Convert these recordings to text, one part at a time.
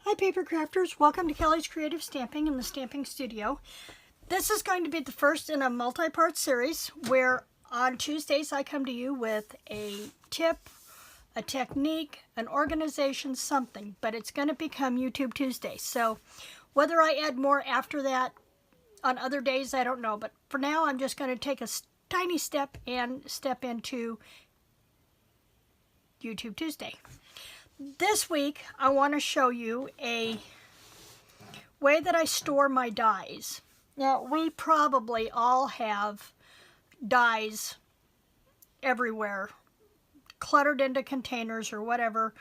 Hi paper crafters, welcome to Kelly's Creative Stamping in the Stamping Studio. This is going to be the first in a multi-part series where on Tuesdays I come to you with a tip, a technique, an organization, something, but it's going to become YouTube Tuesday. So whether I add more after that on other days, I don't know, but for now I'm just going to take a tiny step and step into YouTube Tuesday. This week, I want to show you a way that I store my dies. Now, we probably all have dies everywhere, cluttered into containers or whatever,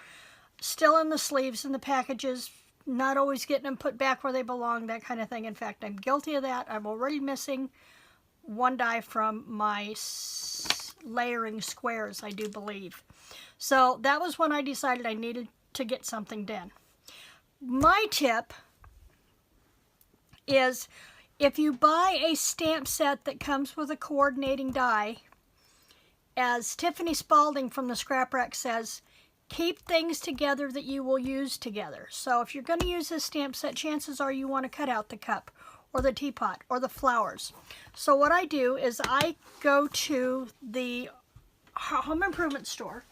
still in the sleeves and the packages, not always getting them put back where they belong, that kind of thing. In fact, I'm guilty of that. I'm already missing one die from my layering squares, I do believe. So that was when I decided I needed to get something done. My tip is if you buy a stamp set that comes with a coordinating die, as Tiffany Spalding from the Scrap Rack says, keep things together that you will use together. So if you're going to use this stamp set, chances are you want to cut out the cup or the teapot or the flowers. So what I do is I go to the home improvement store,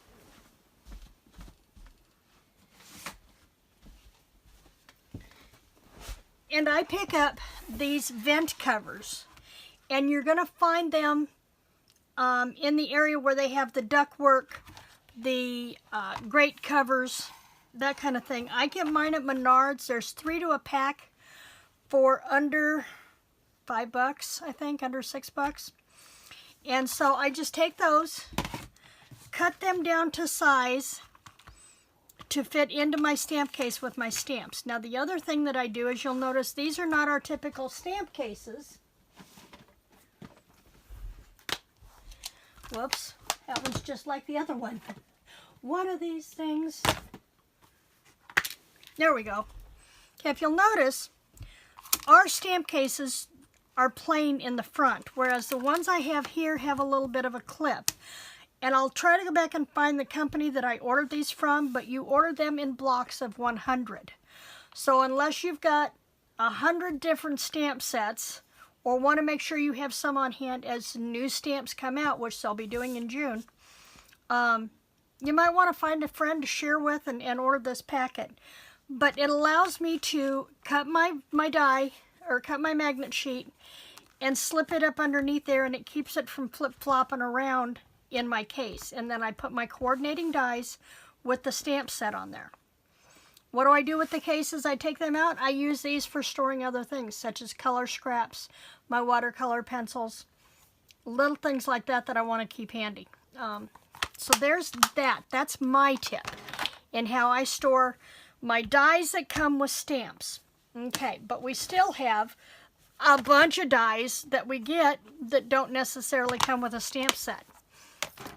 and I pick up these vent covers, and you're going to find them in the area where they have the ductwork, the grate covers, that kind of thing. I get mine at Menards. There's 3 to a pack for under $5, I think, under $6. And so I just take those, cut them down to size to fit into my stamp case with my stamps. Now the other thing that I do is you'll notice these are not our typical stamp cases. Whoops, that one's just like the other one. One of these things. There we go. Okay, if you'll notice, our stamp cases are plain in the front, whereas the ones I have here have a little bit of a clip. And I'll try to go back and find the company that I ordered these from, but you order them in blocks of 100. So unless you've got 100 different stamp sets, or want to make sure you have some on hand as new stamps come out, which they'll be doing in June, you might want to find a friend to share with and order this packet. But it allows me to cut my die, or cut my magnet sheet, and slip it up underneath there, and it keeps it from flip-flopping around in my case. And then I put my coordinating dies with the stamp set on there. What do I do with the cases? I take them out. I use these for storing other things, such as color scraps, my watercolor pencils, little things like that that I want to keep handy. So there's that. That's my tip in how I store my dies that come with stamps. Okay, but we still have a bunch of dies that we get that don't necessarily come with a stamp set.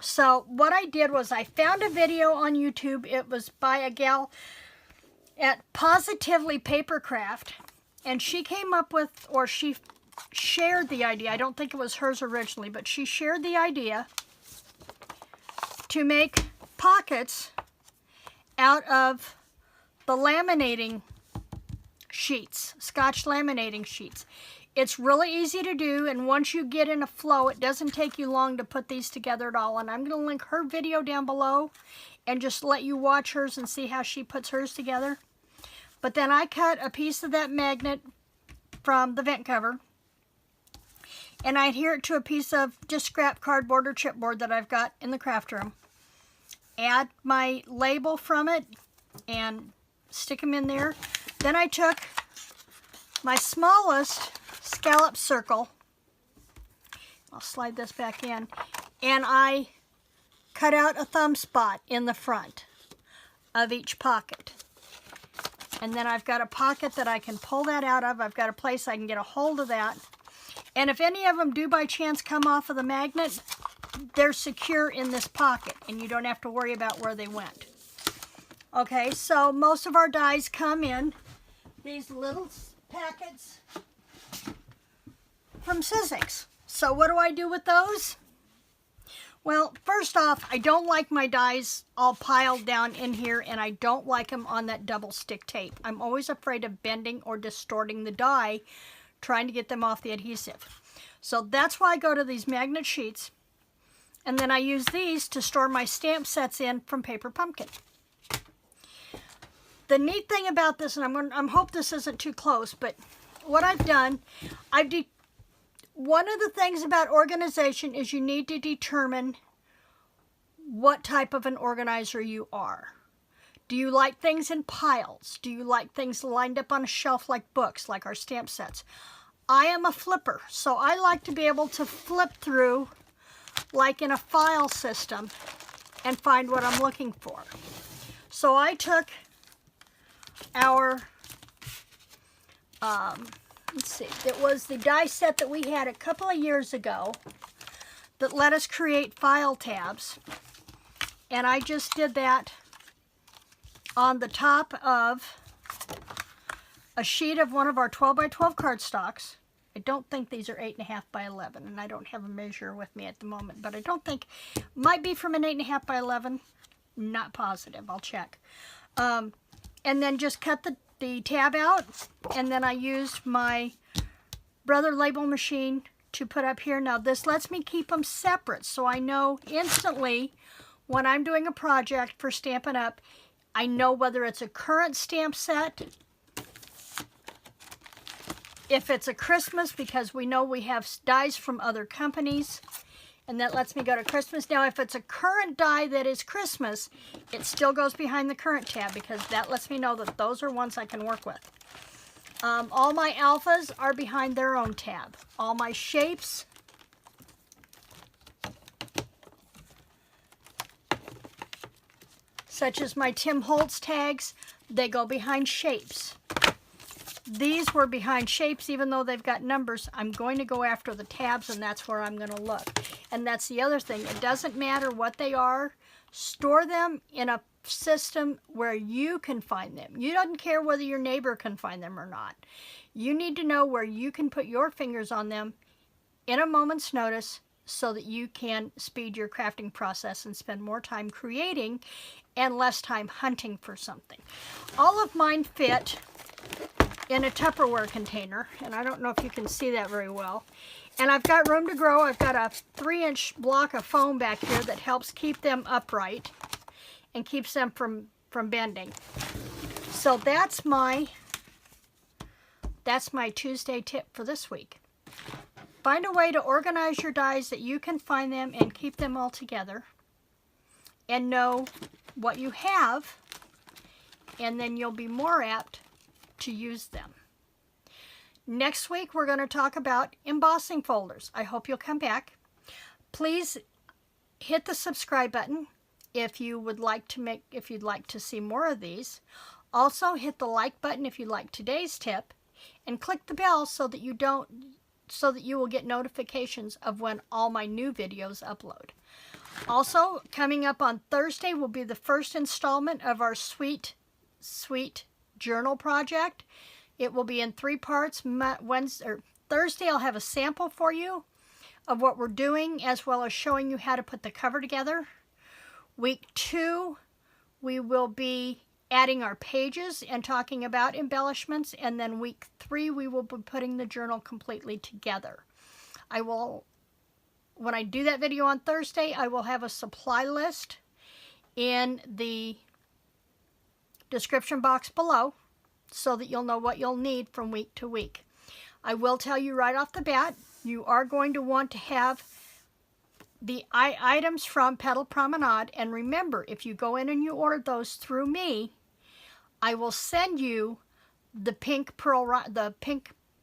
So what I did was I found a video on YouTube. It was by a gal at Positively Papercraft, and she came up with, or she shared the idea, I don't think it was hers originally, but she shared the idea to make pockets out of the laminating sheets, Scotch laminating sheets. It's really easy to do, and once you get in a flow, it doesn't take you long to put these together at all. And I'm going to link her video down below and just let you watch hers and see how she puts hers together. But then I cut a piece of that magnet from the vent cover, and I adhere it to a piece of just scrap cardboard or chipboard that I've got in the craft room. Add my label from it and stick them in there. Then I took my smallest scallop circle, I'll slide this back in, and I cut out a thumb spot in the front of each pocket. And then I've got a pocket that I can pull that out of. I've got a place I can get a hold of that. And if any of them do by chance come off of the magnet, they're secure in this pocket, and you don't have to worry about where they went. Okay, so most of our dies come in these little packets from Sizzix. So what do I do with those? Well, first off, I don't like my dies all piled down in here, and I don't like them on that double stick tape. I'm always afraid of bending or distorting the die, trying to get them off the adhesive. So that's why I go to these magnet sheets, and then I use these to store my stamp sets in from Paper Pumpkin. The neat thing about this, and I hope this isn't too close, but what I've done, one of the things about organization is you need to determine what type of an organizer you are. Do you like things in piles? Do you like things lined up on a shelf like books, like our stamp sets? I am a flipper, so I like to be able to flip through like in a file system and find what I'm looking for. So I took our, let's see, it was the die set that we had a couple of years ago that let us create file tabs. And I just did that on the top of a sheet of one of our 12 by 12 cardstocks. I don't think these are 8.5 by 11, and I don't have a measure with me at the moment, but I don't think, might be from an 8.5 by 11, not positive, I'll check. And then just cut the tab out, and then I used my Brother label machine to put up here. Now this lets me keep them separate, so I know instantly when I'm doing a project for Stampin' Up, I know whether it's a current stamp set, if it's a Christmas, because we know we have dies from other companies, and that lets me go to Christmas. Now, if it's a current die that is Christmas, it still goes behind the current tab, because that lets me know that those are ones I can work with. All my alphas are behind their own tab. All my shapes, such as my Tim Holtz tags, they go behind shapes. These were behind shapes, even though they've got numbers. I'm going to go after the tabs, and that's where I'm going to look. And that's the other thing. It doesn't matter what they are. Store them in a system where you can find them. You don't care whether your neighbor can find them or not. You need to know where you can put your fingers on them in a moment's notice so that you can speed your crafting process and spend more time creating and less time hunting for something. All of mine fit in a Tupperware container, and I don't know if you can see that very well. And I've got room to grow. I've got a 3-inch block of foam back here that helps keep them upright and keeps them from bending. So that's my Tuesday tip for this week. Find a way to organize your dies that you can find them and keep them all together, and know what you have, and then you'll be more apt to use them. Next week we're going to talk about embossing folders. I hope you'll come back. Please hit the subscribe button if you would like to if you'd like to see more of these. Also hit the like button if you like today's tip, and click the bell so that you will get notifications of when all my new videos upload. Also, coming up on Thursday will be the first installment of our Sweet journal project. It will be in 3 parts. Thursday I'll have a sample for you of what we're doing, as well as showing you how to put the cover together. Week 2 we will be adding our pages and talking about embellishments, and then week 3 we will be putting the journal completely together. When I do that video on Thursday, I will have a supply list in the description box below so that you'll know what you'll need from week to week. I will tell you right off the bat, you are going to want to have the items from Petal Promenade, and remember, if you go in and you order those through me, I will send you the pink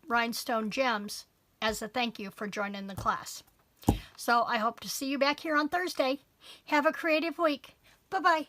rhinestone gems as a thank you for joining the class. So I hope to see you back here on Thursday. Have a creative week. Bye-bye.